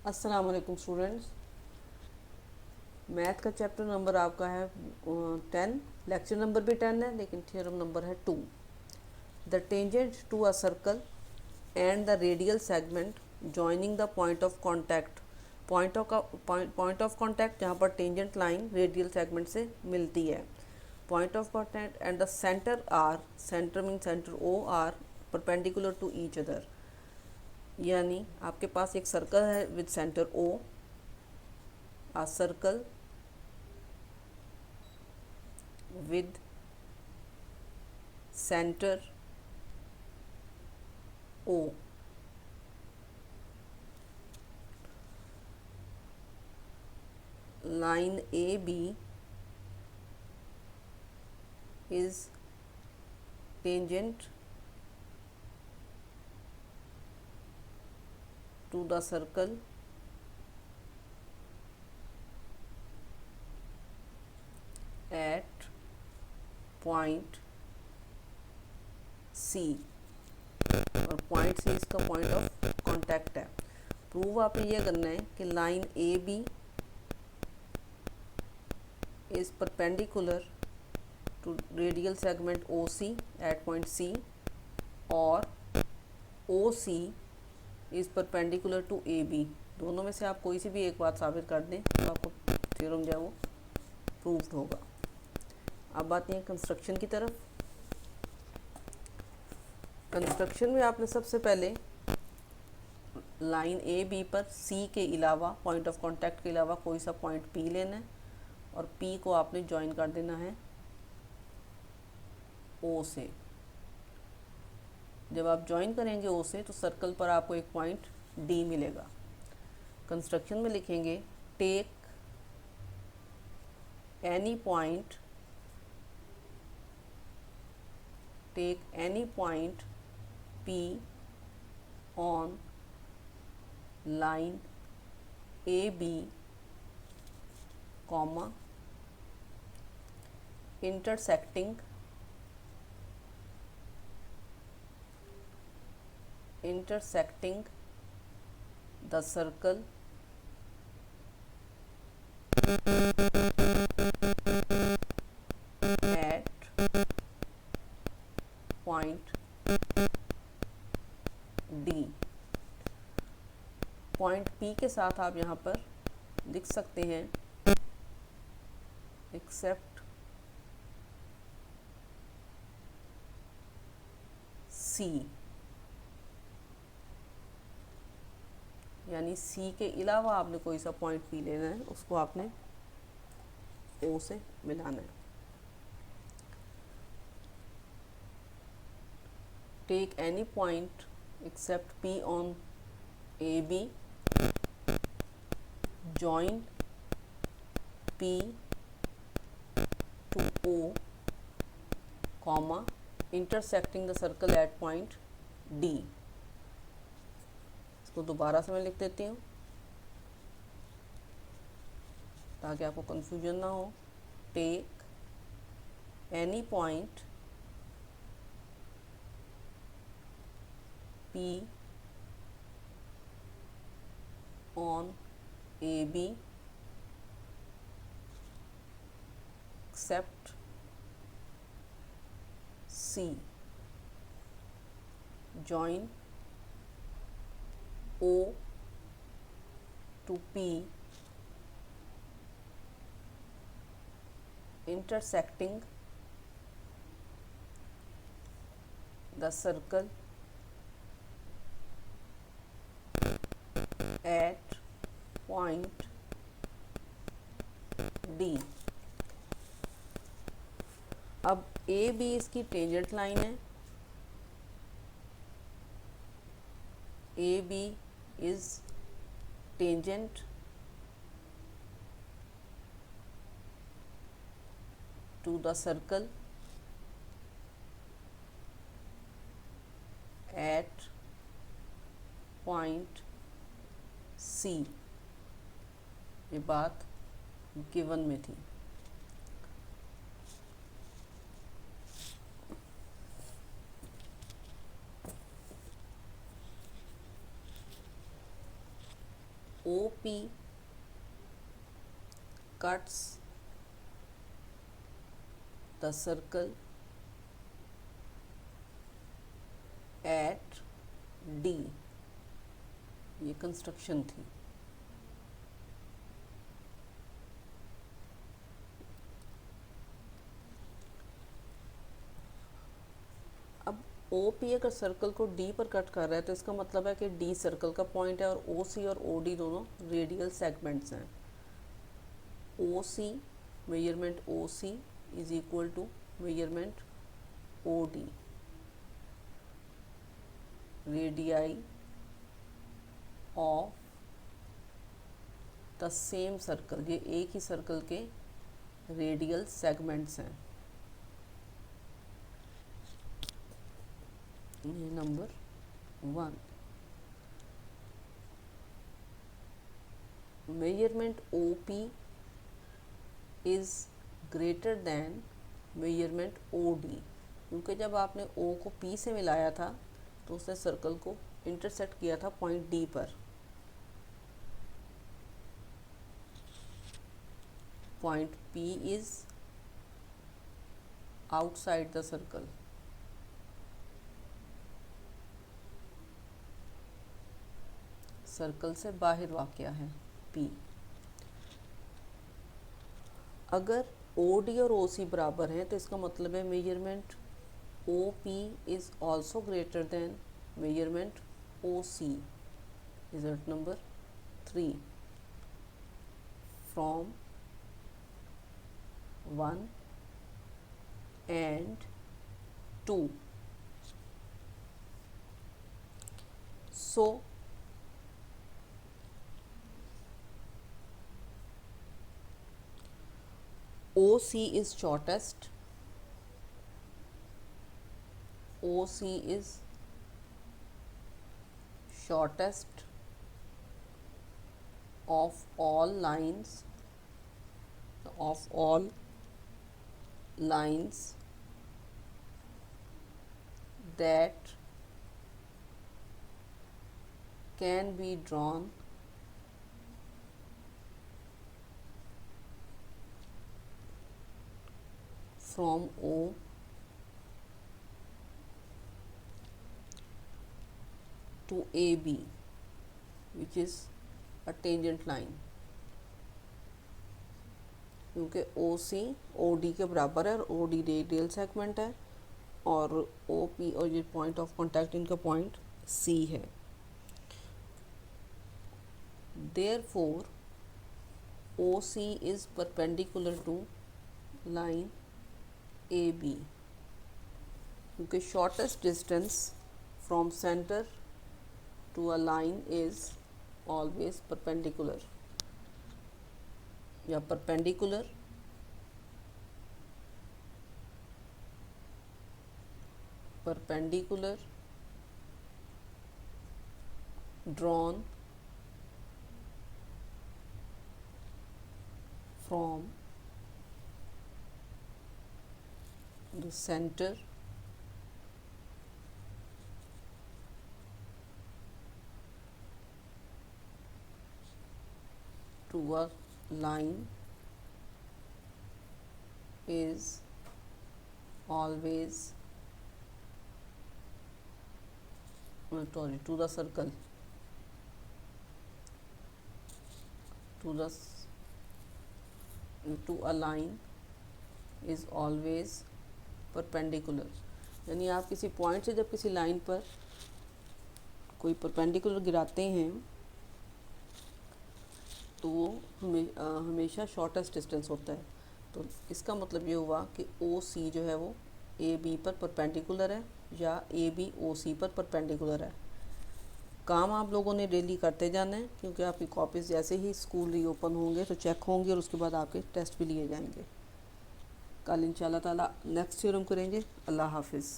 अस्सलाम वालेकुम students. Math का चैप्टर नंबर आपका है 10। लेक्चर नंबर भी 10 है, लेकिन थ्योरम नंबर है 2। The tangent to a circle and the radial segment joining the point of contact. Point of contact जहाँ पर टेंजेंट लाइन रेडियल सेगमेंट से मिलती है। Point of contact and the centre are, centre mean centre O are perpendicular to each other. यानी आपके पास एक circle है with centre O, a circle with center O. Line AB is tangent to the circle at point C, और point C इसका point of contact है। Prove आपने ये करना है कि line A B is perpendicular to radial segment O C at point C, और O C is perpendicular to A B. दोनों में से आप कोई सी भी एक बात साबित कर दें तो आपको थ्योरम जो है वो प्रूव्ड होगा। अब आते हैं कंस्ट्रक्शन की तरफ। कंस्ट्रक्शन में आपने सबसे पहले लाइन ए बी पर सी के अलावा, पॉइंट ऑफ कांटेक्ट के अलावा कोई सा पॉइंट पी लेना है, और पी को आपने ज्वाइन कर देना है ओ से। जब आप ज्वाइन करेंगे ओ से तो सर्कल पर आपको एक पॉइंट डी मिलेगा। कंस्ट्रक्शन में लिखेंगे take any point, P on line AB, comma, intersecting the circle at point D। Point P के साथ आप यहाँ पर लिख सकते हैं एक्सेप्ट C, यानी C के अलावा आपने कोई सा पॉइंट P लेना है, उसको आपने O से मिलाना है। Take any point except P on AB, join P to O, comma, intersecting the circle at point D। इसको दोबारा से मैं लिख देती हूँ ताकि आपको कंफ्यूजन ना हो। Take any point P on AB except C, join O to P, intersecting the circle at point D। अब ए बी इसकी टेंजेंट लाइन है। A B is tangent to the circle at point C. ये बात given में थी। OP cuts the circle at D, ये construction थी। अब OP अगर सर्कल को D पर कट कर रहा है तो इसका मतलब है कि D सर्कल का पॉइंट है और OC और OD दोनों रेडियल सेगमेंट्स हैं। OC measurement OC is equal to measurement OD, radii of the same circle, ये एक ही सर्कल के रेडियल सेगमेंट्स हैं। ये number 1। Measurement OP is greater than measurement OD, क्योंकि जब आपने O को P से मिलाया था तो उसने सर्कल को इंटरसेक्ट किया था पॉइंट D पर। Point P is outside the circle, circle से बाहर वाक़या है P। अगर OD और OC बराबर हैं तो इसका मतलब है measurement OP is also greater than measurement OC। Result number 3 from 1 and 2। So OC is shortest, OC is shortest of all lines, that can be drawn from O to AB, which is a tangent line, क्योंकि OC OD के बराबर है और OD radial segment है और OP और ये point of contact इनका पॉइंट C है। Therefore OC is perpendicular to line AB, क्योंकि shortest distance from center to a line is always perpendicular या perpendicular drawn from the center to a line is always to the circle, to a line is always perpendicular। यानी आप किसी point से जब किसी line पर कोई perpendicular गिराते हैं तो वो हमेशा शॉर्टेस्ट डिस्टेंस होता है। तो इसका मतलब ये हुआ कि OC जो है वो AB पर परपेंडिकुलर है या AB OC पर परपेंडिकुलर है। काम आप लोगों ने डेली करते जाना है, क्योंकि आपकी कॉपीज़ जैसे ही स्कूल रीओपन होंगे तो चेक होंगे और उसके बाद आपके टेस्ट भी लिए जाएंगे। कल इंशाल्लाह ताला नेक्स्ट थ्योरम करेंगे। अल्लाह हाफिज़।